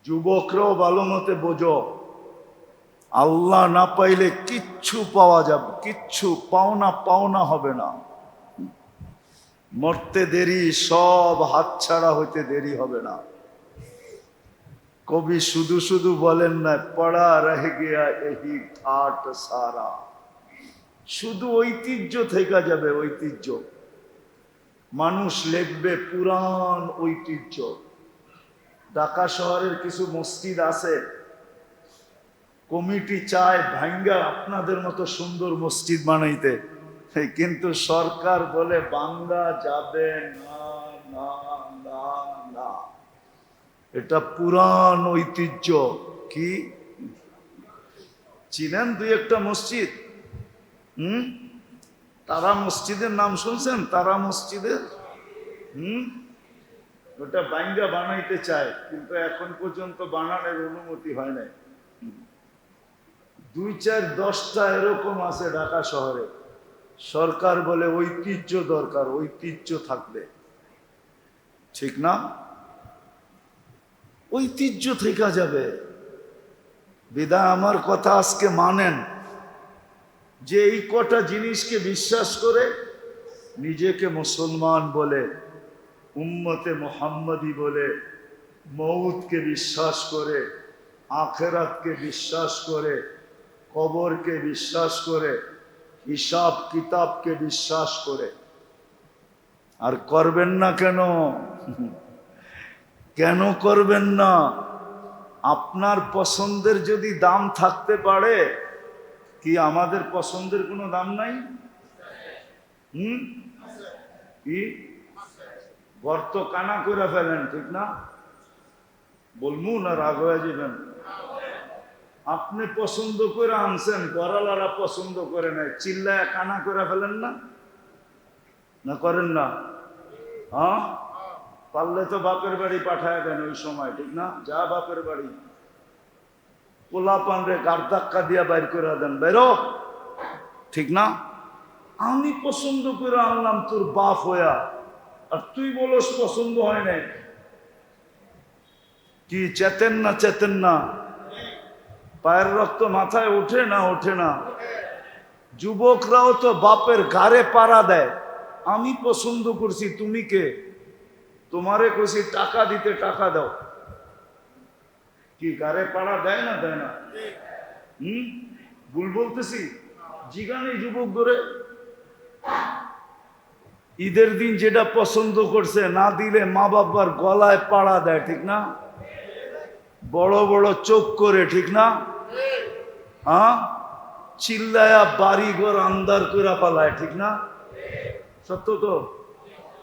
যুবকরাও ভালো মতে বোঝো, আল্লাহ না পাইলে কিচ্ছু পাওয়া যাবে, কিচ্ছু পাওনা হবে না। মরতে দেরি, সব হাতছাড়া হইতে দেরি হবে না। কবি শুধু শুধু বলেন না, পড়া রহে গিয়া এহি ঠাট সারা, শুধু ঐতিহ্য থেকে যাবে, ঐতিহ্য। মানুষ লিখবে পুরান ঐতিহ্য। ঢাকা শহরের কিছু মসজিদ আছে, কমিটি চায় ভাঙ্গা আপনাদের মতো সুন্দর মসজিদ বানাইতে, কিন্তু সরকার বলে বাংলা যাবে না, না, না, না। এটা পুরান ঐতিহ্য। কি চিনেন দুই একটা মসজিদ? তারা মসজিদের নাম শুনছেন? তারা মসজিদের ওটা বাঙ্গা বানাইতে চায়, কিন্তু এখন পর্যন্ত বানানোর অনুমতি হয় নাই। 2, 4, 10টা এরকম আছে ঢাকা শহরে। সরকার বলে ঐতিহ্য দরকার, ঐতিহ্য থাকবে, ঠিক না? ঐতিহ্য থেকে যাবে। বিদায় আমার কথা আজকে মানেন, যে এই কটা জিনিসকে বিশ্বাস করে নিজেকে মুসলমান বলে, উম্মতে মুহাম্মদি বলে, মৌতকে বিশ্বাস করে, আখেরাতকে বিশ্বাস করে, কবরকে বিশ্বাস করে, হিসাব কিতাবকে বিশ্বাস করে। আর করবেন না কেন? কেন করবেন না? আপনার পছন্দের যদি দাম থাকতে পারে, কি আমাদের পছন্দের কোনো দাম নাই? কি গর্ত কানা করে ফেলেন, ঠিক না? বলমু না রাগ হয়ে যাবেন? আপনি পছন্দ করে আনছেন, গড়ালারা পছন্দ করে নাই, চিল্লায় কানা করে ফেলেন না? না করেন না? হ্যাঁ, পারলে তো বাপের বাড়ি পাঠায় দেন ওই সময়, ঠিক না? যা বাপের বাড়ি, পোলা পানরে গার ধাক্কা দিয়া বাইর করে দেন, বেরো, ঠিক না? আমি পছন্দ করে আনলাম তোর বাপ হইয়া, আর তুই বলস পছন্দ হয় নাই। কি চেতেন না? চেতেন না? পায়ের রক্ত মাথায় ওঠে না? ওঠে না? যুবকরাও তো বাপের ঘাড়ে পাড়া দেয়, আমি পছন্দ করছি, তুমি কে? তোমারে কইছি টাকা দিতে, টাকা দাও। কি ঘাড়ে পাড়া দেয় না? দেয় না? ভুল বলতেছি? জিগানি যুবক ধরে ঈদের দিন যেটা পছন্দ করছে, না দিলে মা বাবার গলায় পাড়া দেয়, ঠিক না? বড় বড় চোখ করে, ঠিক না? হ্যাঁ, চিল্লায়া বাড়ি ঘর আন্দার করে পালায়, ঠিক না? সত্য তো?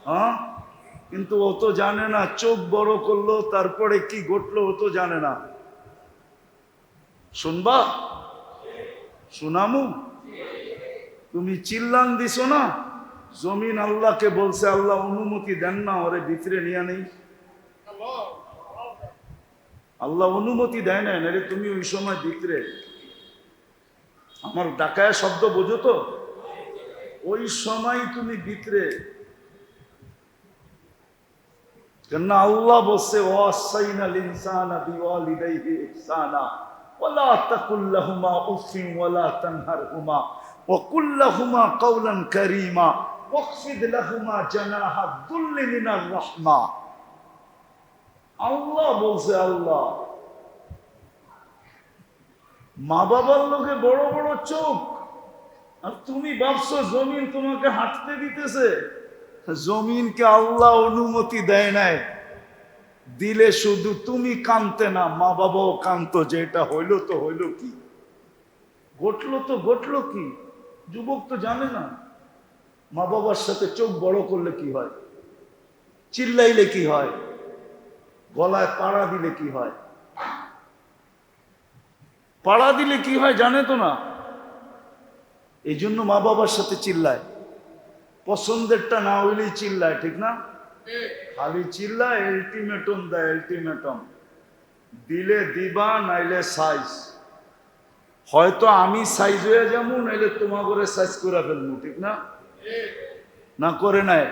হ্যাঁ, কিন্তু ও তো জানে না চোখ বড় করলো তারপরে কি ঘটলো, ও তো জানে না। শুনবা? শুনামু? তুমি চিল্লান দিছো না, জমিন আল্লাহকে বলছে, আল্লাহ অনুমতি দেন না ওরে ভিতরে নিয়ে নেই। আল্লাহ অনুমতি দেয় না, নারে তুমি ওই সময় ভিতরে। আমার ডাকায় শব্দ বোঝো তো? ওই সময় তুমি ভিতরে, কেন আল্লাহ বলছে ওয়াসাইনাল ইনসানা বিওয়ালিদাইহি ইহসানা ওয়ালা তাকুল লাহুমা উফিন ওয়ালা তানহারহুমা ওয়া কুল লাহুমা কাওলান কারীমা ওয়াখফিদ লাহুমা জানাহা যুল্লি মিনার রাহমা। আল্লাহ বলছে, আল্লাহ। মা বাবার লোকে বড় বড় চোখ, আর তুমি ভাবছো জমিন তোমাকে হাঁটতে দিতেছে? জমিনকে আল্লাহ অনুমতি দেয় নাই, দিলে শুধু তুমি কানতে না, মা বাবাও কানতো, যে এটা হইলো তো হইলো কি, ঘটলো তো ঘটলো কি। যুবক তো জানে না মা বাবার সাথে চোখ বড় করলে কি হয়, চিল্লাইলে কি হয়, গলায় পাড়া দিলে কি হয়। পাড়া দিলে কি হয় জানে তো না, এই জন্য মা বাবার সাথে চিল্লায়। পছন্দেরটা না হইলেই চিল্লায়, ঠিক না? খালি চিল্লায়, আলটিমেটম দেয়, আলটিমেটম দিলে দিবা, নাইলে সাইজ। হয়তো আমি সাইজ হয়ে যাবো, নাইলে তোমার করে সাইজ করে ফেলবো, ঠিক না? না করে নাই?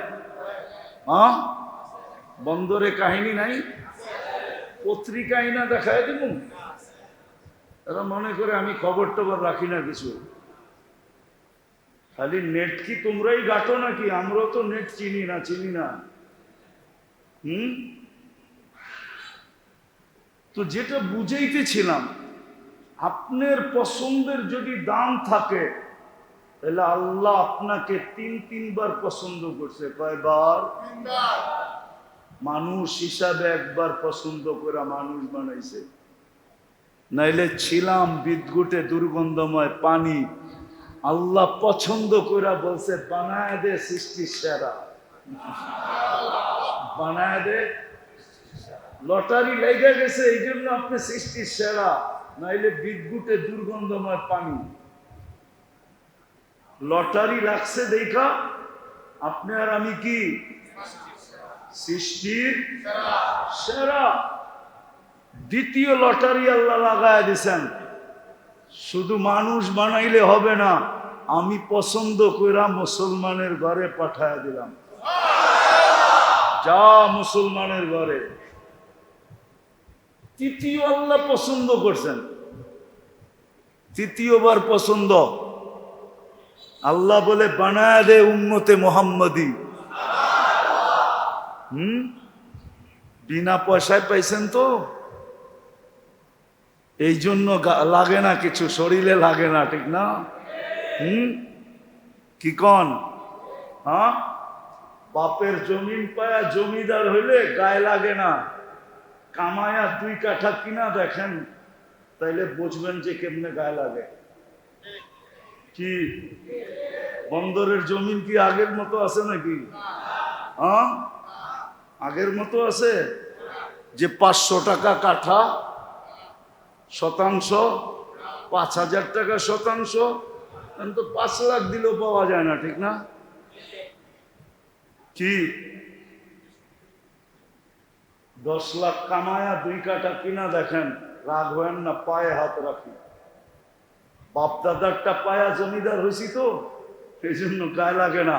হ্যাঁ, বন্দরে কাহিনী নাই? পত্রিকায় না দেখায় দিব। এরা মনে করে আমি খবর টবর রাখি না কিছু। খালি নেট কি তোমরাই ঘাটো নাকি? আমরাও তো নেট চিনি না। তো যেটা বুঝাইতেছিলাম, আপনার পছন্দের যদি দাম থাকে তাহলে আল্লাহ আপনাকে তিনবার পছন্দ করছে। কয়বার? মানুষ হিসাবে একবার পছন্দ করে মানুষ বানাইছে, নাইলে ছিলাম বিদ্যুটে দুর্গন্ধময় পানি। আল্লাহ পছন্দ করে বলছে বানায় দে সৃষ্টির সেরা, বানায় দে। লটারি লেগে গেছে এই জন্য আপনি সৃষ্টির সেরা, নাইলে বিদ্যুটে দুর্গন্ধময় পানি। লটারি লাগছে দেখা আপনি আর আমি কি সৃষ্টির সেরা। দ্বিতীয় লটারি আল্লাহ লাগায় দিছেন, শুধু মানুষ বানাইলে হবে না, আমি পছন্দ কইরা মুসলমানের ঘরে পাঠায় দিলাম। যা মুসলমানের ঘরে। তৃতীয় আল্লাহ পছন্দ করছেন, তৃতীয়বার পছন্দ। আল্লাহ বলে বানায় দে উম্মতে মোহাম্মদী। বিনা পয়সায় পাইছেন তো, এই জন্য লাগে না কিছু, শরীরে লাগে না, ঠিক না? কি কন? হ্যাঁ, বাপের জমিন পায়া জমিদার হইলে গায়ে লাগে না। কামায়া 2 কাঠা কিনা দেখেন, তাইলে বুঝবেন যে কেমনে গায়ে লাগে। কি বন্দরের জমিন কি আগের মতো আছে নাকি? হ্যাঁ, আগের মতো আছে যে 500 টাকা কাঠা শতাংশ, 5000 টাকা শতাংশ, তো 5 লাখ দিলেও পাওয়া যায় না, ঠিক না? কি 10 লাখ কামায়া 2 কাঠা কিনা দেখেন, রাগ হয়েন না, পায়ে হাত রাখি। বাপ দাদারটা পায়া জমিদার হয়েছি তো, এই জন্য গায়ে লাগে না।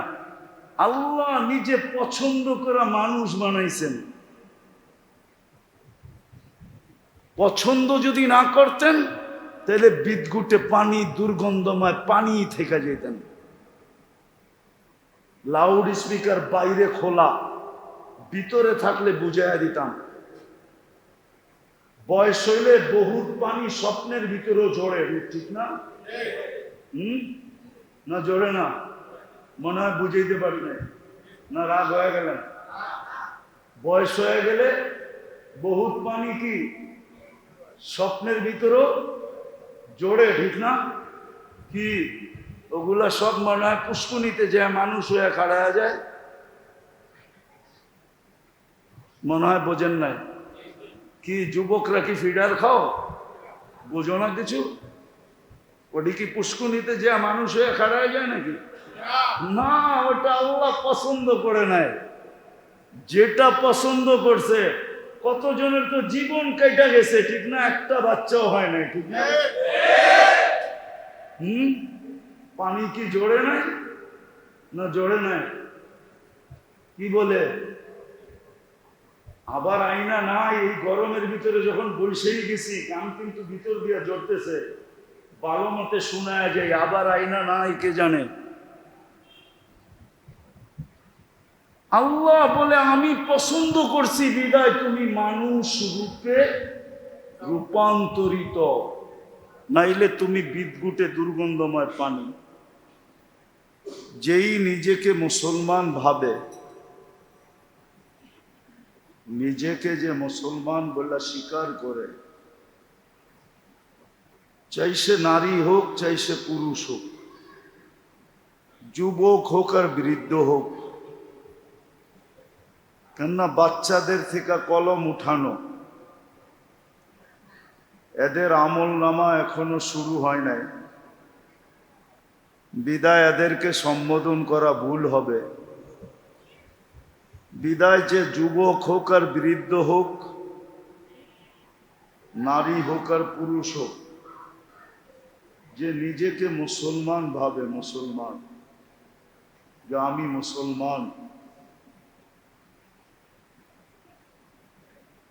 আল্লাহ নিজে পছন্দ করে মানুষ বানাইছেন। পছন্দ যদি না করতেন তাহলে বিদ্যুটে পানি, দুর্গন্ধময় পানি থেকে যেতেন। লাউড স্পিকার বাইরে খোলা, ভিতরে থাকলে বুঝাইয়া দিতাম। বয়স হইলে বহুত পানি স্বপ্নের ভিতরেও জড়ে, ঠিক না? না জড়ে না? মনে হয় বুঝাইতে পারি না, রাগ হয়ে গেলেন? বয়স হয়ে গেলে বহুত পানি কি স্বপ্নের ভিতরেও জোরে, ঠিক না? কি ওগুলা সব মনে হয় পুষ্কুনিতে যায় মানুষ হয়ে খাড়ায় যায়। মনে হয় বোঝেন নাই? কি যুবকরা কি ফিডার খাও? বোঝো না কিছু? ওটি কি পুষ্কুনিতে যে মানুষ হয়ে খাড়ায় যায় নাকি? না, ওটা আল্লাহ পছন্দ করে নাই। যেটা পছন্দ করছে, কতজনের তো জীবন কেটে গেছে, ঠিক না? একটা বাচ্চাও হয় নাই, ঠিক না? পানি কি জোরে নাই? না জোরে নাই? কি বলে? আবার আইনা নাই। এই গরমের ভিতরে যখন বসেই গেছি, কান কিন্তু ভিতর দিয়ে জড়তেছে, ভালো মতে শোনায় যায়, আবার আইনা নাই, কে জানে? আল্লাহ বলে আমি পছন্দ করছি বিদায় তুমি মানুষ রূপে রূপান্তরিত, নাইলে তুমি বিদ্যুটে দুর্গন্ধময় পানি। যেই নিজেকে মুসলমান ভাবে, নিজেকে যে মুসলমান বলে স্বীকার করে, চাই সে নারী হোক চাই সে পুরুষ হোক, যুবক হোক আর বৃদ্ধ হোক, কেননা বাচ্চাদের থেকে কলম উঠানো, এদের আমল নামা এখনো শুরু হয় নাই, বিদায় এদেরকে সম্বোধন করা ভুল হবে। বিদায় যে যুবক হোক আর বৃদ্ধ হোক, নারী হোক আর পুরুষ হোক, যে নিজেকে মুসলমান ভাবে, মুসলমান, যে আমি মুসলমান,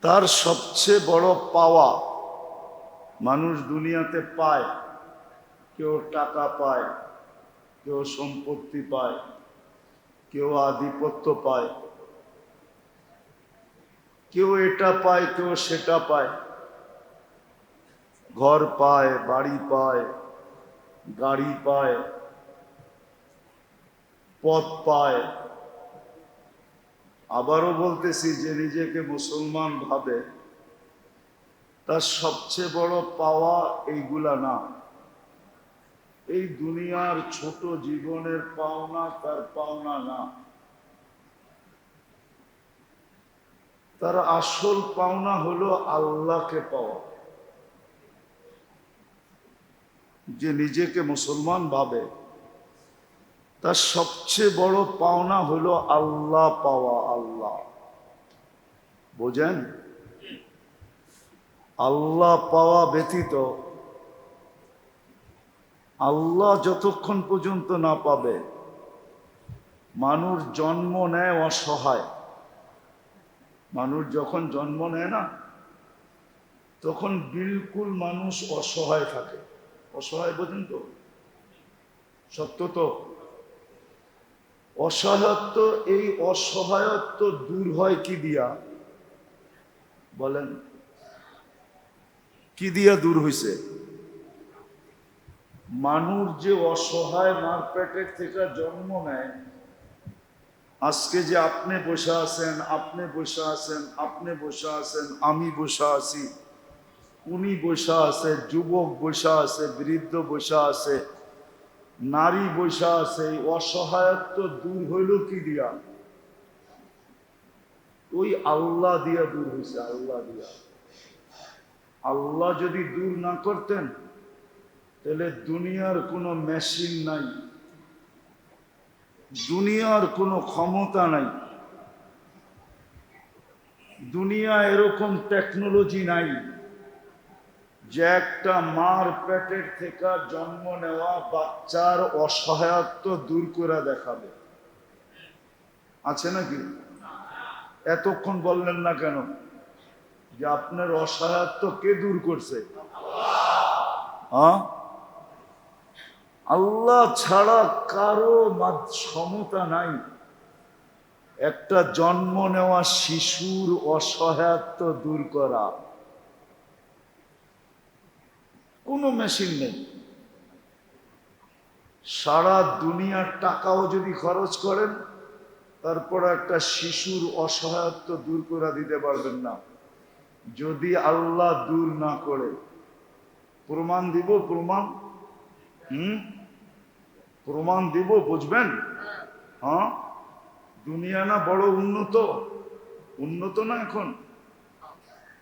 তার সবচেয়ে বড় পাওয়া মানুষ দুনিয়াতে পায়, কেউ টাকা পায়, কেউ সম্পত্তি পায়, কেউ আধিপত্য পায়, কেউ এটা পায়, কেউ সেটা পায়, ঘর পায়, বাড়ি পায়, গাড়ি পায়, পদ পায়। আবারও বলতেছি, যে নিজেকে মুসলমান ভাবে তার সবচেয়ে বড় পাওয়া এইগুলা না। এই দুনিয়ার ছোট জীবনের পাওনা তার পাওনা না। তার আসল পাওনা হলো আল্লাহকে পাওয়া। যে নিজেকে মুসলমান ভাবে তার সবচেয়ে বড় পাওনা হলো আল্লাহ পাওয়া। আল্লাহ বোঝেন? আল্লাহ পাওয়া ব্যতীত, আল্লাহ যতক্ষণ পর্যন্ত না পাবে, মানুষ জন্ম নেয় অসহায়। মানুষ যখন জন্ম নেয় না, তখন বিলকুল মানুষ অসহায় থাকে। অসহায় বোঝেন তো? সত্য তো? অসহায়ত্ব, এই অসহায়ত্ব দূর হয় কি দিয়া বলেন? কি দিয়া দূর হইছে? মানুষ যে অসহায় মার পেটের থেকে জন্ম নেয়, আজকে যে আপনি বসে আছেন, আপনি বসে আছেন, আপনি বসে আছেন, আমি বসে আছি, উনি বসে আছে, যুবক বসে আছে, বৃদ্ধ বসে আছে, নারী বসে আছে, এই অসহায়ত্ব দূর হইল কি দিয়া? ওই আল্লাহ দিয়া দূর হয়েছে। আল্লাহ দিয়া। আল্লাহ যদি দূর না করতেন, তাহলে দুনিয়ার কোনো মেশিন নাই, দুনিয়ার কোনো ক্ষমতা নাই, দুনিয়া এরকম টেকনোলজি নাই যে একটা মার পেটের থেকে জন্ম নেওয়া বাচ্চার অসহায়ত্ব দূর করে দেখাবে। আছে নাকি? এতক্ষণ বললেন না কেন যে আপনার অসহায়ত্ব কে দূর করছে? হ্যাঁ, আল্লাহ ছাড়া কারো ক্ষমতা নাই একটা জন্ম নেওয়া শিশুর অসহায়ত্ব দূর করা। কোনো মেশিন নেই। সারা দুনিয়ার টাকাও যদি খরচ করেন, তারপর একটা শিশুর অসহায়ত্ব দূর করে দিতে পারবেন না, যদি আল্লাহ দূর না করে। প্রমাণ দিব, প্রমাণ। প্রমাণ দিব, বুঝবেন? হ্যাঁ, দুনিয়া না বড় উন্নত? উন্নত না এখন?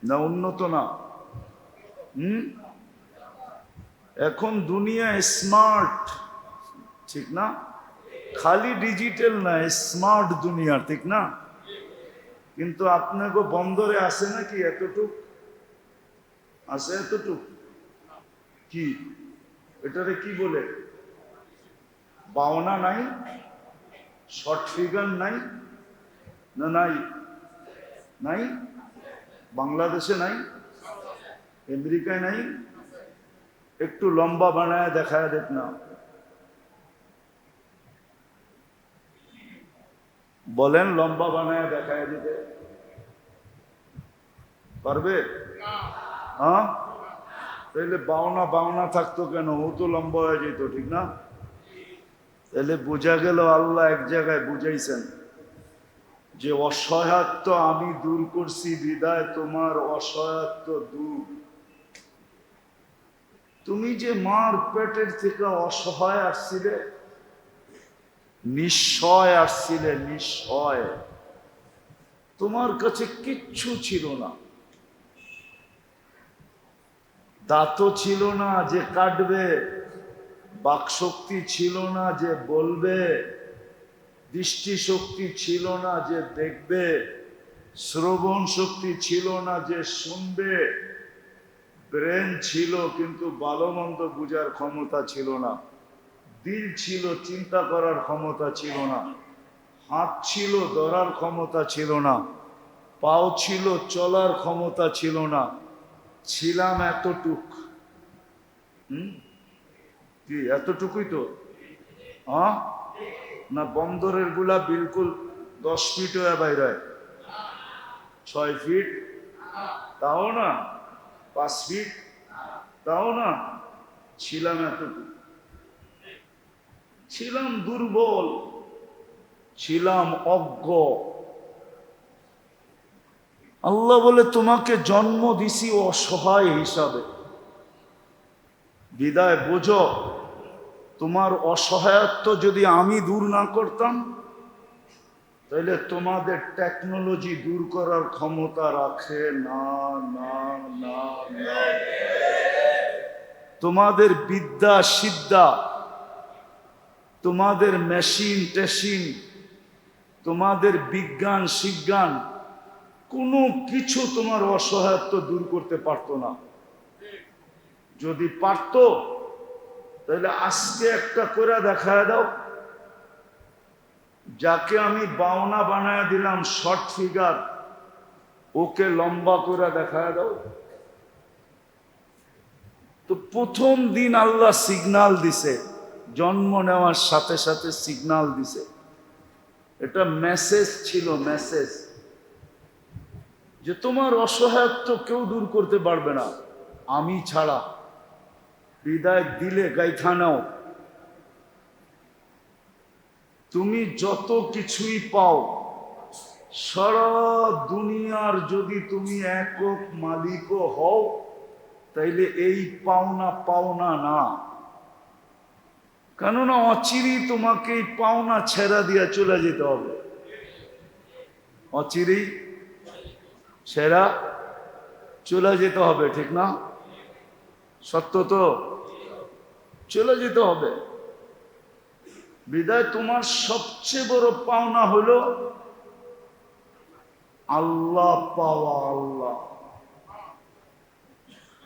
না উন্নত না? এখন দুনিয়া স্মার্ট, ঠিক না? খালি ডিজিটাল না, স্মার্ট দুনিয়া, ঠিক না? কিন্তু আপনাকে বন্দরে আছে নাকি এতটুক? আছে এতটুক? কি এটারে কি বলে? পাওনা নাই? শর্ট ফিগার নাই? না নাই? নাই? বাংলাদেশে নাই? আমেরিকায় নাই? একটু লম্বা বানায় দেখায় দেখ না। বলেন, লম্বা বানায় দেখায় দিতে পারবে? হ্যাঁ, তাহলে বাওনা বাওনা থাকতো কেন? ও তো লম্বা হয়ে যেত, ঠিক না? তাহলে বোঝা গেল আল্লাহ এক জায়গায় বুঝাইছেন যে অসহায়ত্ব আমি দূর করছি, বিদায় তোমার অসহায়ত্ব দূর। তুমি যে মার পেটের থেকে অসহায় আসছিলে, নিঃস্বয় আসছিলে, নিঃস্বয়, তোমার কাছে কিচ্ছু ছিল না। দাঁতও ছিল না যে কাটবে, বাকশক্তি ছিল না যে বলবে, দৃষ্টিশক্তি ছিল না যে দেখবে, শ্রবণ শক্তি ছিল না যে শুনবে, ব্রেন ছিল কিন্তু ভালো মন্দ বুঝার ক্ষমতা ছিল না, দিল ছিল চিন্তা করার ক্ষমতা ছিল না, হাত ছিল ধরার ক্ষমতা ছিল না, পাও ছিল, চলার ক্ষমতা ছিল না, ছিলাম এতটুক। কি এতটুকুই তো? হ্যাঁ না, বন্দরের গুলা বিলকুল 10 ফিট হয়ে বাইরে, 6 ফিট তাও না, 5 ফিট তাও না, ছিলাম এতটুকু। ছিলাম দুর্বল, ছিলাম অজ্ঞ। আল্লাহ বলে তোমাকে জন্ম দিছি অসহায় হিসাবে, বিদায় বোঝো তোমার অসহায়ত্ব যদি আমি দূর না করতাম, তাহলে তোমাদের টেকনোলজি দূর করার ক্ষমতা রাখে না। না না না, তোমাদের বিদ্যা সিদ্ধা, তোমাদের মেশিন টেশিন, তোমাদের বিজ্ঞান শিজ্ঞান কোনো কিছু তোমার অসহায়ত্ব দূর করতে পারতো না। যদি পারতো তাহলে আজকে একটা করে দেখায় দাও, যাকে আমি বাওনা বানায় দিলাম শর্ট ফিগার, ওকে লম্বা করে দেখায় দাও। তো প্রথম দিন আল্লাহ সিগনাল দিছে, জন্ম নেওয়ার সাথে সাথে সিগনাল দিছে। এটা মেসেজ ছিল, মেসেজ যে তোমার অসহায়ত্ব কেউ দূর করতে পারবে না আমি ছাড়া। হৃদয় দিলে গাইথা নাও, তুমি যত কিছুই পাও সারা দুনিয়ার যদি তুমি একক মালিকও হও, তাইলে এই পাওনা পাওনা না। কেননা অচিরেই তোমাকে এই পাওনা ছেড়া দিয়া চলে যেতে হবে, অচিরেই ছেড়া চলে যেতে হবে, ঠিক না? সত্য তো, চলে যেতে হবে। বিদায় তোমার সবচেয়ে বড় পাওনা হলো আল্লাহ পাওয়া। আল্লাহ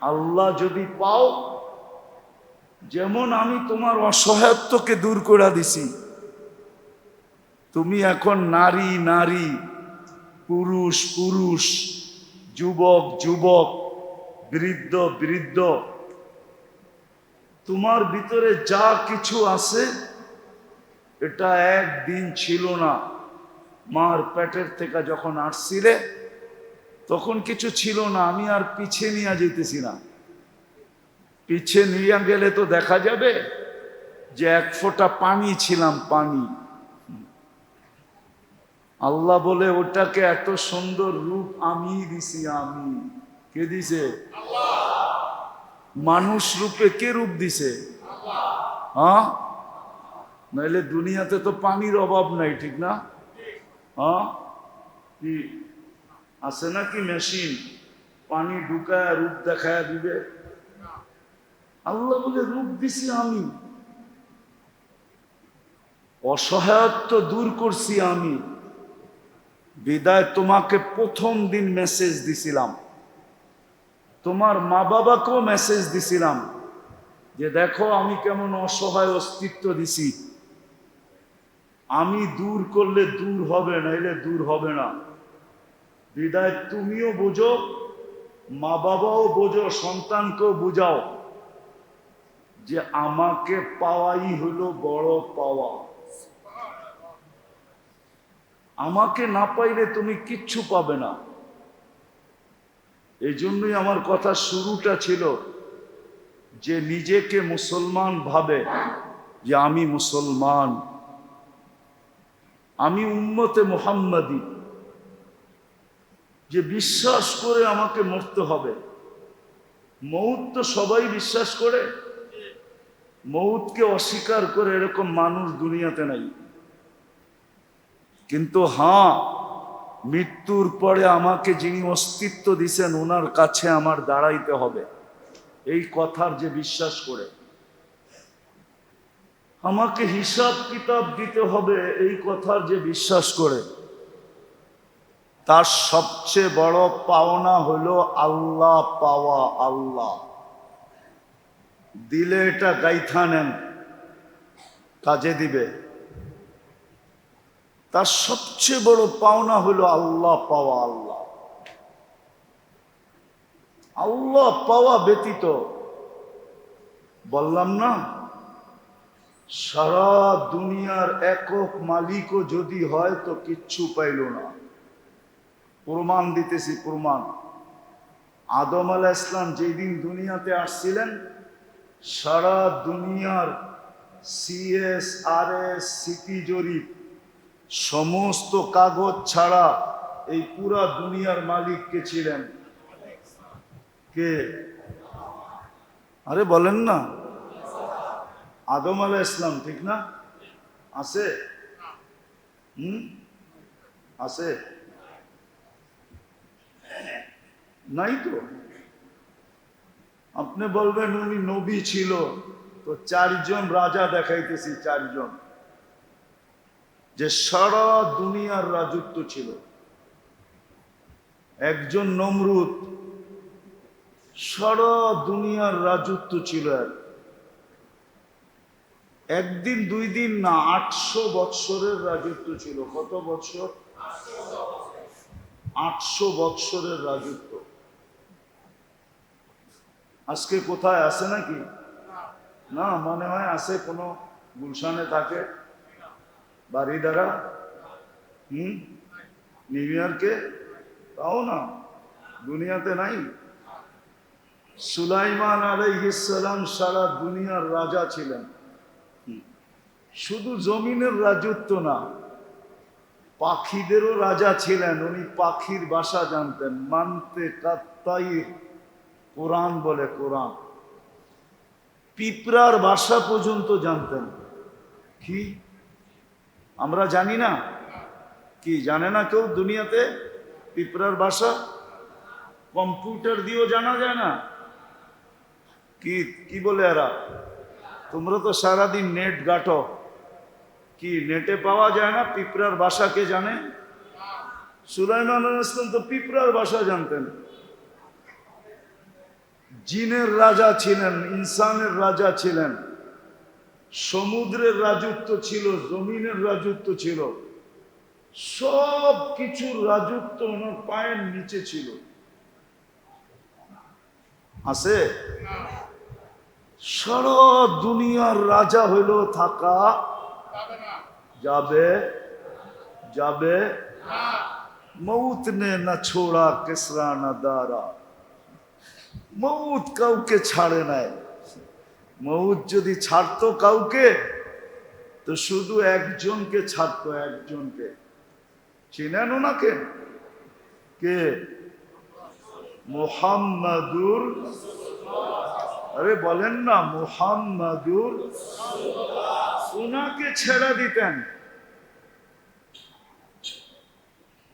আল্লাহ যদি পাও, যেমন আমি তোমার অসহায়ত্বকে দূর করে দিছি, তুমি এখন নারী নারী, পুরুষ পুরুষ, যুবক যুবক, বৃদ্ধ বৃদ্ধ, তোমার ভিতরে যা কিছু আছে এটা একদিন ছিল না। মার পেটের থেকে যখন আসছিলে তখন কিছু ছিল না, আমি আর পিছে নিয়ে যেতেছি না। পিছে নিয়ে গেলে তো দেখা যাবে যে 1 ফোঁটা পানি ছিলাম, পানি। আল্লাহ বলে ওটাকে এত সুন্দর রূপ আমি দিছি। আমি কে দিছে? মানুষ রূপে কে রূপ দিছে? হ্যাঁ, নাইলে দুনিয়াতে তো পানির অভাব নাই, ঠিক না? হ্যাঁ, কি আছে নাকি মেশিন পানি ঢুকায় রূপ দেখায় দিবে? আল্লাহ বলে রূপ দিছি আমি, অসহায়ত্ব দূর করছি আমি। বিদায় তোমাকে প্রথম দিন মেসেজ দিছিলাম, তোমার মা বাবাকেও মেসেজ দিছিলাম যে দেখো আমি কেমন অসহায় অস্তিত্ব দিছি। আমি দূর করলে দূর হবে, নাইলে দূর হবে না। বিদায় তুমিও বোঝো, মা বাবাও বোঝো, সন্তানকেও বুঝাও যে আমাকে পাওয়াই হলো বড় পাওয়া। আমাকে না পাইলে তুমি কিচ্ছু পাবে না। এই জন্যই আমার কথা শুরুটা ছিল যে নিজেকে মুসলমান ভাবে যে আমি মুসলমান, আমি উম্মতে মুহাম্মাদি, যে বিশ্বাস করে আমাকে মরতে হবে। মৌত তো সবাই বিশ্বাস করে, মৌতকে অস্বীকার করে এরকম মানুষ দুনিয়াতে নাই। কিন্তু হ্যাঁ, মৃত্যুর পরে আমাকে যিনি অস্তিত্ব দিছেন ওনার কাছে আমার দাঁড়াইতে হবে, এই কথার যে বিশ্বাস করে। আমাকে হিসাব কিতাব দিতে হবে, এই কথার যে বিশ্বাস করে। তার সবচেয়ে বড় পাওনা হলো আল্লাহ পাওয়া। আল্লাহ দিলে এটা গাইথা নেন, কাজে দিবে। তার সবচেয়ে বড় পাওনা হলো আল্লাহ পাওয়া। আল্লাহ আল্লাহ পাওয়া ব্যতীত, বললাম না সারা দুনিয়ার একক মালিকও যদি হয় তো কিচ্ছু পাইল না। প্রমাণ দিতেছি, প্রমাণ। আদম আলাইহিস সালাম যেদিন দুনিয়াতে আসছিলেন, সারা দুনিয়ার CSRS সিটি জরিপ সমস্ত কাগজ ছাড়া এই পুরা দুনিয়ার মালিক কে ছিলেন? কে? আরে বলেন না, আদম আলাইহিস সালাম, ঠিক না? আছে? আছে? নাই তো। আপনি বলবেন উনি নবী ছিল, তো 4 জন রাজা দেখাইতেছি, 4 জন যে সারা দুনিয়ার রাজত্ব ছিল। একজন নমরুদ, সারা দুনিয়ার রাজত্ব ছিল। একদিন 2 দিন না, 800 বৎসরের রাজত্ব ছিল। কত বৎসর? 800 বৎসরের রাজত্ব। আজকে কোথায় আছে নাকি? না, মনে হয় আছে, কোনো গুলশানে থাকে, বাড়ি দ্বারা, নিউ ইয়র্কে, তাও না, দুনিয়াতে নাই। সুলাইমান আলাইহিস সালাম সারা দুনিয়ার রাজা ছিলেন। শুধু জমিনের রাজত্ব না, পাখিদেরও রাজা ছিলেন। উনি পাখির ভাষা জানতেন, মানতে কাত্তাইর, কোরআন বলে, কোরআন। পিঁপড়ার ভাষা পর্যন্ত জানতেন। কি আমরা জানি না? কি জানে না কেউ দুনিয়াতে পিঁপড়ার ভাষা? কম্পিউটার দিয়েও জানা যায় না? কি কি বলে এরা? তোমরা তো সারাদিন নেট ঘাটো, কি নেটে পাওয়া যায় না? পিঁপড়ার ভাষা কে জানে? সুলাইমান আলাইহিস সালাম তো পিঁপড়ার ভাষা জানতেন। জিনের রাজা ছিলেন, ইনসানের রাজা ছিলেন, সমুদ্রের রাজত্ব ছিল, জমিনের রাজত্ব ছিল, সব কিছুর রাজত্ব ওনার পায়ের নিচে ছিল। আছে? সারা দুনিয়ার রাজা হইল থাকা যাবে, যাবে। মৌত নে না ছোড়া কিসরা না দারা, মৌত কাউকে ছাড়ে নাই। মৌত যদি ছাড়তো কাউকে, তো শুধু একজনকে ছাড়তো, একজনকে। চিনেন ওনাকে? কে? মুহাম্মাদুর, আরে বলেন না, মুহাম্মাদুর। ওনাকে ছেড়ে দিতেন।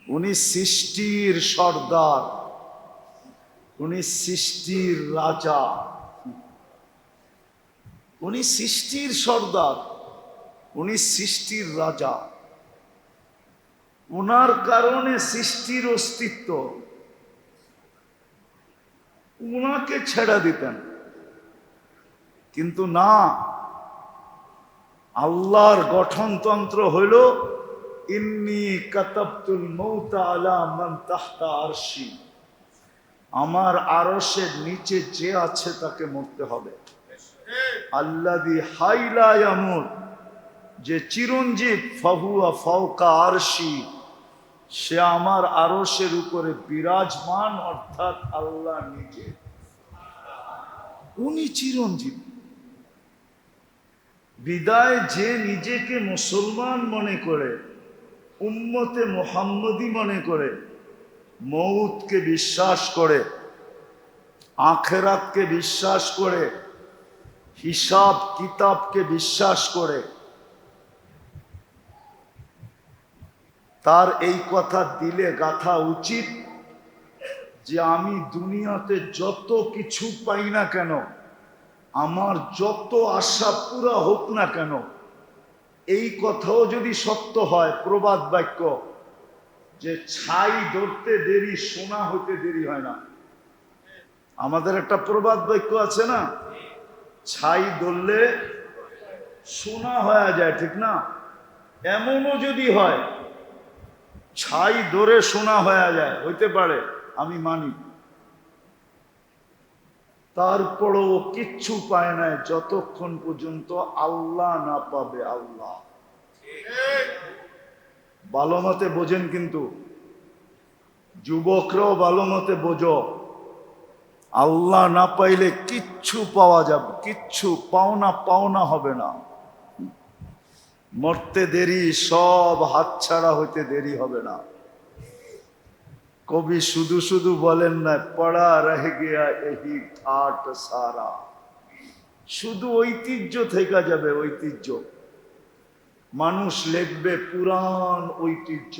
উনি সৃষ্টির সর্দার, উনি সৃষ্টির রাজা, উনি সৃষ্টির সর্দার, উনি সৃষ্টির রাজা। উনার কারণে সৃষ্টির অস্তিত্ব। উনাকে ছেড়ে দিতেন। কিন্তু না, আল্লাহর গঠনতন্ত্র হইল ইন্নী কাতাবতুল মাউতা আলা মান তাহতা আরশি, আমার আরশের নিচে যে আছে তাকে মরতে হবে। আল্লাযী হাইলা ইয়ামুত, যে চিরঞ্জীব, ফাহুয়া ফাওকা আরশি, সে আমার আরশের উপরে বিরাজমান, অর্থাৎ আল্লাহ নিজে। উনি চিরঞ্জীব। বিদায় যে নিজেকে মুসলমান মনে করে, উম্মতে মুহাম্মদী মনে করে, মৌতকে বিশ্বাস করে, আখেরাতকে বিশ্বাস করে, হিসাব কিতাবকে বিশ্বাস করে, তার এই কথা দিলে গাথা উচিত যে আমি দুনিয়াতে যত কিছু পাই না কেন, আমার যত আশা পুরা হোক না কেন, এই কথাও যদি সত্য হয়, প্রবাদ বাক্য যে ছাই ধরতে দেরি সোনা হতে দেরি হয় না। আমাদের একটা প্রবাদ বাক্য আছে না, ছাই ধরলে সোনা হয়ে যায়, ঠিক না? এমনও যদি হয় ছাই ধরে সোনা হয়ে যায়, হইতে পারে, আমি মানি। তারপরও ও কিচ্ছু পায় না যতক্ষণ পর্যন্ত আল্লাহ না পাবে। আল্লাহ ভালো মতে বোঝেন, কিন্তু যুবকরাও ভালো মতে বোঝো, আল্লাহ না পাইলে কিচ্ছু পাওয়া যাবে, কিচ্ছু পাওনা পাওনা হবে না। মরতে দেরি, সব হাতছাড়া হইতে দেরি হবে না। কবি শুধু শুধু বলেন না, পড়া রহে গিয়া এহি ঘাট সারা, শুধু ঐতিহ্য থেকে যাবে, ঐতিহ্য। মানুষ লিখবে পুরান ঐতিহ্য।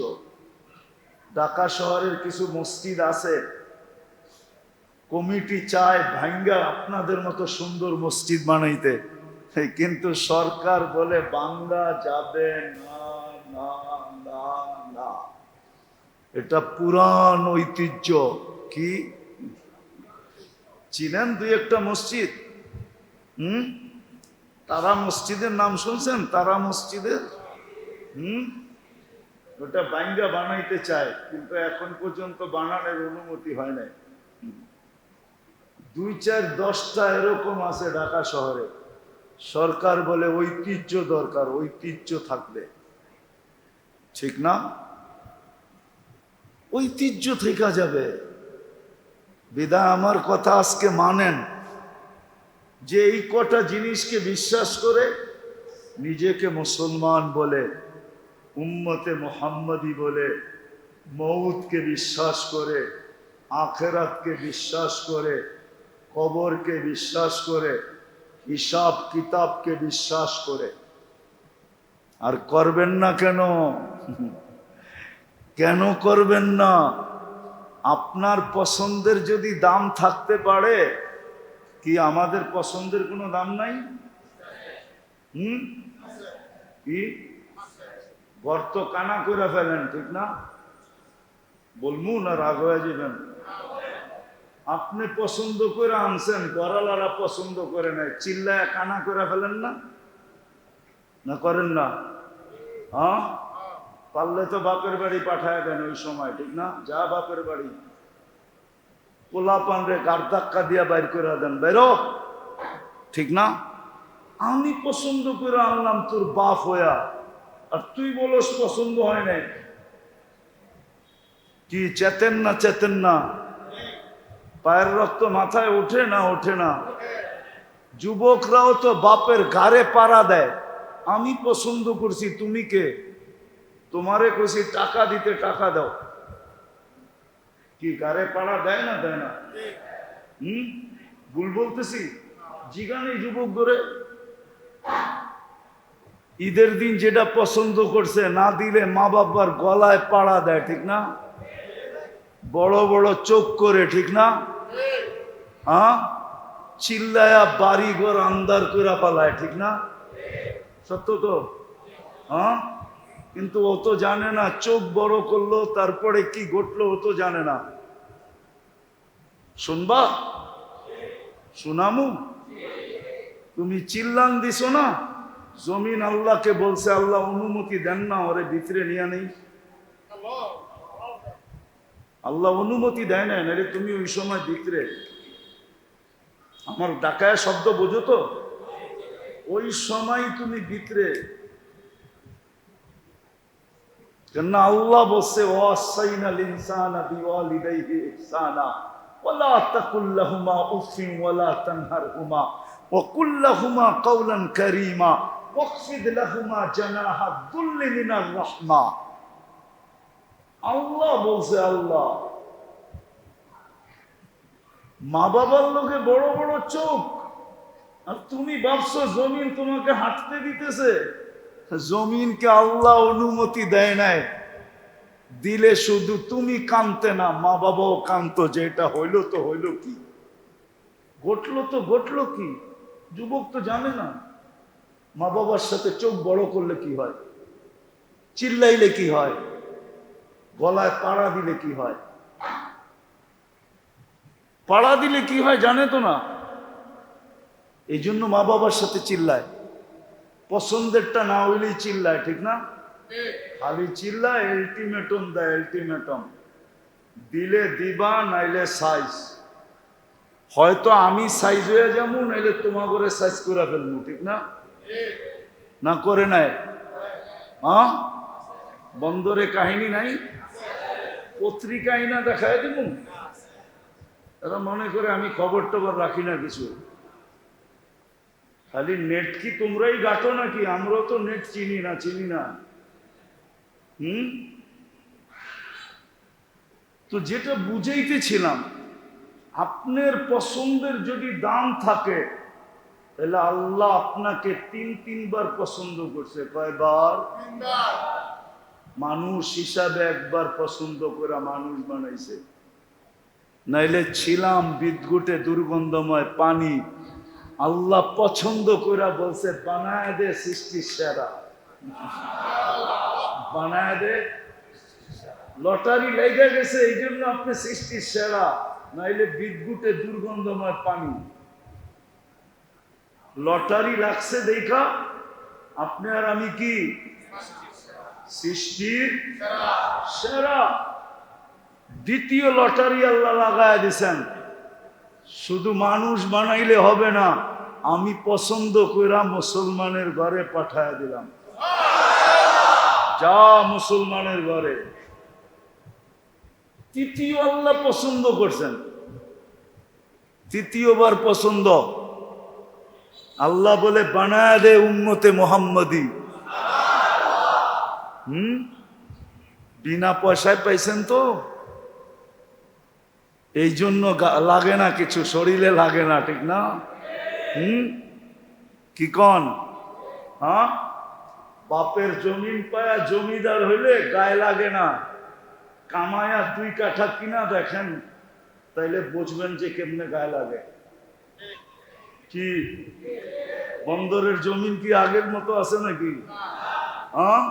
ঢাকা শহরের কিছু মসজিদ আছে, কমিটি চায় ভাঙ্গা আপনাদের মতো সুন্দর মসজিদ বানাইতে, কিন্তু সরকার বলে বাংলা যাবে না, না, না, না। এটা পুরান ঐতিহ্য। কি চিনেন দুই একটা মসজিদ? তারা মসজিদের নাম শুনছেন? তারা মসজিদের ওটা ভাঙ্গা বানাইতে চায়, কিন্তু এখন পর্যন্ত বানানোর অনুমতি হয় নাই। 2, 4, 10টা এরকম আছে ঢাকা শহরে। সরকার বলে ঐতিহ্য দরকার, ঐতিহ্য থাকবে, ঠিক না? ঐতিহ্য থেকে যাবে। বিধায় আমার কথা আজকে মানেন, যে এই কটা জিনিসকে বিশ্বাস করে নিজেকে মুসলমান বলে, উম্মতে মুহাম্মদি বলে, মৌতকে বিশ্বাস করে, আখেরাতকে বিশ্বাস করে, কবরকে বিশ্বাস করে, হিসাব কিতাবকে বিশ্বাস করে। আর করবেন না কেন? কেন করবেন না? আপনার পছন্দের যদি দাম থাকতে পারে, কি আমাদের পছন্দের কোনো দাম নাই? কি গর্ত কানা করে ফেলেন, ঠিক না? বলবো না, রাগ হয়ে যাবেন? আপনি পছন্দ করে আনছেন, গড়ালারা পছন্দ করে নাই, চিল্লায় কানা করে ফেলেন না? না করেন না? হ্যাঁ, পারলে তো বাপের বাড়ি পাঠায় দেন ওই সময়, ঠিক না? যা বাপের বাড়ি, পোলা পানরে গাড় ধাক্কা দিয়া বাইর করে দেন, বেরো, ঠিক না? আমি পছন্দ করে আনলাম তোর বাপ হইয়া, আর তুই বলস পছন্দ হয় নাই। কি চেতেন না? চেতেন না? পায়ের রক্ত মাথায় ওঠে না? ওঠে না? যুবকরাও তো বাপের ঘাড়ে পাড়া দেয়, আমি পছন্দ করছি, তুমি কে? তোমারে কইছি টাকা দিতে, টাকা দাও। কি ঘাড়ে পাড়া দেয় না? দেয় না? ভুল বলতেছি? জিগানি যুবক ধরে ঈদের দিন যেটা পছন্দ করছে, না দিলে মা বাবার গলায় পাড়া দেয়, ঠিক না? বড় বড় চোখ করে, ঠিক না? হ্যাঁ, চিল্লায়া বাড়ি ঘর আন্দার করে পালায়, ঠিক না? সত্য তো? হ্যাঁ, কিন্তু ও তো জানে না চোখ বড় করলো তারপরে কি ঘটলো, ও তো জানে না। শুনবা? শুনামু? তুমি চিল্লান দিছো না, জমিন আল্লাহকে বলছে, আল্লাহ অনুমতি দেন না ওরে ভিতরে নিয়ে নেই। আল্লাহ অনুমতি দেয় না, নাহলে তুমি ওই সময় ভিতরে। আমার ডাকায় শব্দ বোঝো তো? ওই সময় তুমি ভিতরে, কেননা আল্লাহ বলছে, ওয়াসাইনাল ইনসানা বিওয়ালিদাইহি ইহসানা ওয়ালা তাকুল লাহুমা উফিন ওয়ালা তানহারহুমা ওয়া কুল লাহুমা কাওলান কারীমা ওয়াখফিদ লাহুমা জানাহা যুল্লি মিনার রাহমা। আল্লাহ বলছে, আল্লাহ। মা বাবার লোকে বড় বড় চোখ, আর তুমি ভাবছো জমিন তোমাকে হাঁটতে দিতেছে? জমিনকে আল্লাহ অনুমতি দেয় নাই, দিলে শুধু তুমি কানতে না, মা বাবাও কান্ত, যে এটা হইলো তো হইলো কি, ঘটলো তো ঘটলো কি। যুবক তো জানে না মা বাবার সাথে চোখ বড় করলে কি হয়, চিল্লাইলে কি হয়, গলায় পাড়া দিলে কি হয়। পাড়া দিলে কি হয় জানে তো না, এই জন্য মা বাবার সাথে চিল্লায়। পছন্দেরটা না হইলেই চিল্লায়, ঠিক না? খালি চিল্লায়, আলটিমেটম দেয়, আলটিমেটম দিলে দিবা, নাইলে সাইজ। হয়তো আমি সাইজ হয়ে যাবো, নাইলে তোমার করে সাইজ করে ফেলবো, ঠিক না? না করে নাই? হ্যাঁ, বন্দরে কাহিনী নাই? পত্রিকায় না দেখায় দেব? তারা মনে করে আমি খবর টবর রাখি না কিছু। খালি নেট কি তোমরাই গাঁটো নাকি? আমরাও তো নেট চিনি না। তো যেটা বুঝাইতেছিলাম, আপনার পছন্দের যদি দাম থাকে, তাহলে আল্লাহ আপনাকে তিনবার পছন্দ করছে। কয়বার? মানুষ হিসাবে একবার পছন্দ করে মানুষ বানাইছে, নাইলে ছিলাম বিদ্যুটে দুর্গন্ধময় পানি। আল্লাহ পছন্দ করে বলছে বানায় দে সৃষ্টির সেরা, বানায় দে। লটারি লেগে গেছে এই জন্য আপনি সৃষ্টির সেরা, নাইলে বিদ্যুটে দুর্গন্ধময় পানি। লটারি লাগছে দেখা আপনি আর আমি কি সৃষ্টির সেরা। দ্বিতীয় লটারি আল্লাহ লাগায় দিছেন, শুধু মানুষ বানাইলে হবে না, আমি পছন্দ কইরা মুসলমানের ঘরে পাঠায় দিলাম। যা মুসলমানের ঘরে। তৃতীয় আল্লাহ পছন্দ করছেন, তৃতীয়বার পছন্দ। আল্লাহ বলে বানায় দে উম্মতে মোহাম্মদী। বিনা পয়সায় পাইছেন তো, এই জন্য লাগে না কিছু, শরীরে লাগে না, ঠিক না? কি কন? হ্যাঁ, বাপের জমিন পায়া জমিদার হইলে গায়ে লাগে না, কামায়া 2 কাঠা কিনা দেখেন, তাইলে বুঝবেন যে কেমনে গায়ে লাগে। কি বন্দরের জমিন কি আগের মতো আছে নাকি? হ্যাঁ,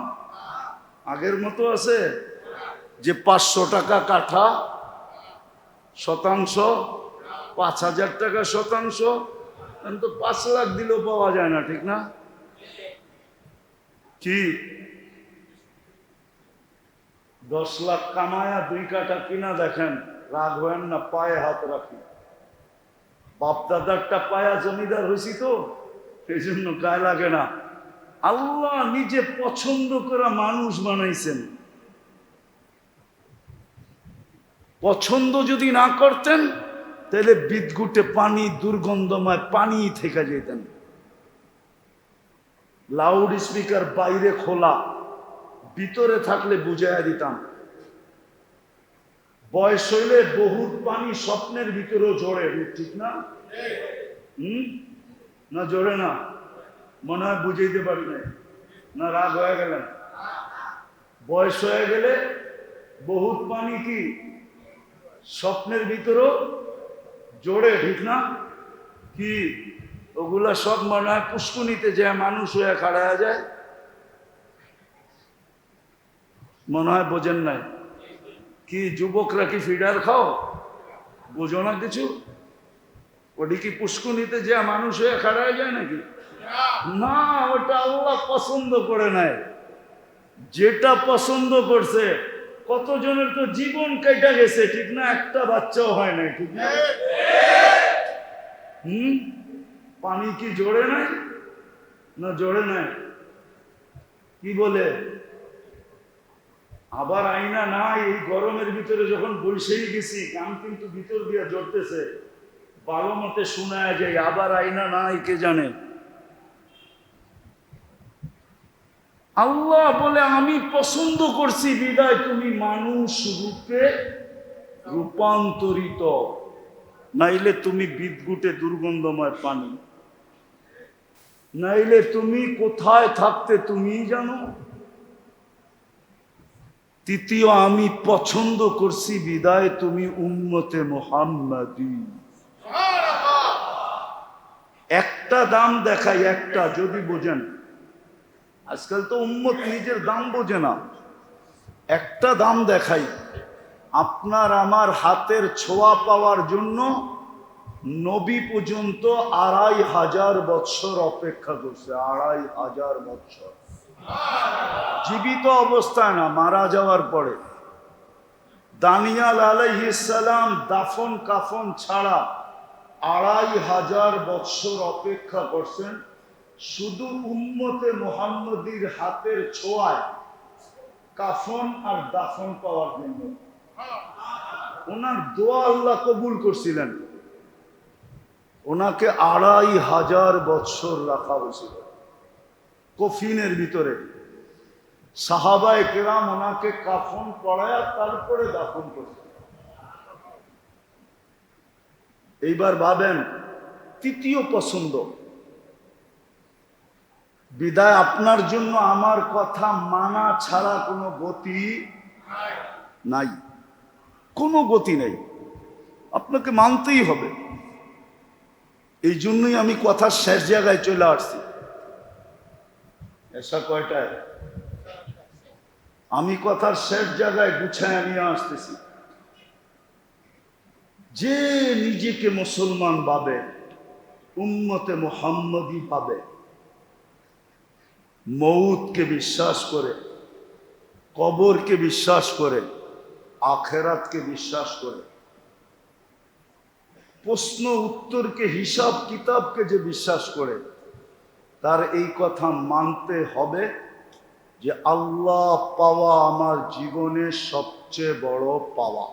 আগের মতো আছে যে 500 টাকা কাঠা শতাংশ, 5000 টাকা শতাংশ, তো 5 লাখ দিলেও পাওয়া যায় না, ঠিক না? কি 10 লাখ কামায়া 2 কাঠা কিনা দেখেন, রাগ হয় না, পায়ে হাত রাখি। বাপ দাদারটা পায়া জমিদার হয়েছি তো, এই জন্য গায়ে লাগে না। আল্লাহ নিজে পছন্দ করে মানুষ বানাইছেন। পছন্দ যদি না করতেন তাহলে বিদ্যুটে পানি, দুর্গন্ধময় পানি থেকে যেতেন। লাউড স্পিকার বাইরে খোলা, ভিতরে থাকলে বুঝাইয়া দিতাম। বয়স হইলে বহুত পানি স্বপ্নের ভিতরেও জড়ে, ঠিক না? না জড়ে না? মনে হয় বুঝাইতে পারি না, রাগ হয়ে গেলেন? বয়স হয়ে গেলে বহুত পানি কি স্বপ্নের ভিতরেও জোরে, ঠিক না? কি ওগুলা সব মনে হয় পুষ্কুনিতে যায় মানুষ হয়ে খাড়া যায়। মনে হয় বোঝেন নাই? কি যুবকরা কি ফিডার খাও? বোঝো না কিছু? ওটি কি পুষ্কুনিতে যে মানুষ হয়ে খাড়া যায় নাকি? না, ওটা আল্লাহ পছন্দ করে নাই। যেটা পছন্দ করছে, কতজনের তো জীবন কেটে গেছে, ঠিক না? একটা বাচ্চাও হয় নাই, ঠিক না? পানি কি জোরে নাই? না জোরে নাই? কি বলে? আবার আইনা নাই। এই গরমের ভিতরে যখন বসেই গেছি, কান কিন্তু ভিতর দিয়ে জড়তেছে, ভালো মতে শোনায় যায়, আবার আইনা নাই, কে জানে? আল্লাহ বলে আমি পছন্দ করছি বিদায় তুমি মানুষ রূপে রূপান্তরিত, নাইলে তুমি বিদ্যুটে দুর্গন্ধময় পানি, নাইলে তুমি কোথায় থাকতে তুমিই জানো। তৃতীয়, আমি পছন্দ করছি বিদায় তুমি উম্মতে মুহাম্মাদী। একটা দাম দেখাই, একটা যদি বোঝেন। আজকাল তো উম্মত নিজের দাম বোঝে না। একটা দাম দেখাই, আপনার আমার হাতের ছোঁয়া পাওয়ার জন্য নবী পর্যন্ত 2500 বৎসর অপেক্ষা করছে। 2500 বৎসর জীবিত অবস্থায় না, মারা যাওয়ার পরে। দানিয়াল আলাইহিস সালাম দাফন কাফন ছাড়া 2500 বৎসর অপেক্ষা করছেন শুধু উম্মতে মুহাম্মদীর হাতের ছোঁয়ায় কাফন আর দাফন পাওয়ার জন্য। ওনার দোয়া আল্লাহ কবুল করছিলেন, ওনাকে 2500 বৎসর রাখা হয়েছিল কফিনের ভিতরে। সাহাবায়ে কেরাম ওনাকে কাফন পরায়া তারপরে দাফন করতেন। এইবার ভাবেন, তৃতীয় পছন্দ বিদায় আপনার জন্য আমার কথা মানা ছাড়া কোনো গতি নাই, কোনো গতি নেই, আপনাকে মানতেই হবে। এই জন্যই আমি কথার শেষ জায়গায় চলে আসছি। এসা কয়টায়? আমি কথার শেষ জায়গায় গুছায় নিয়ে আসতেছি। যে নিজেকে মুসলমান ভাবে, উম্মতে মুহাম্মদী পাবে, মৌতকে বিশ্বাস করে, কবরকে বিশ্বাস করে, আখেরাতকে বিশ্বাস করে, প্রশ্ন উত্তরকে, হিসাব কিতাবকে যে বিশ্বাস করে, তার এই কথা মানতে হবে যে আল্লাহ পাওয়া আমার জীবনের সবচেয়ে বড় পাওয়া।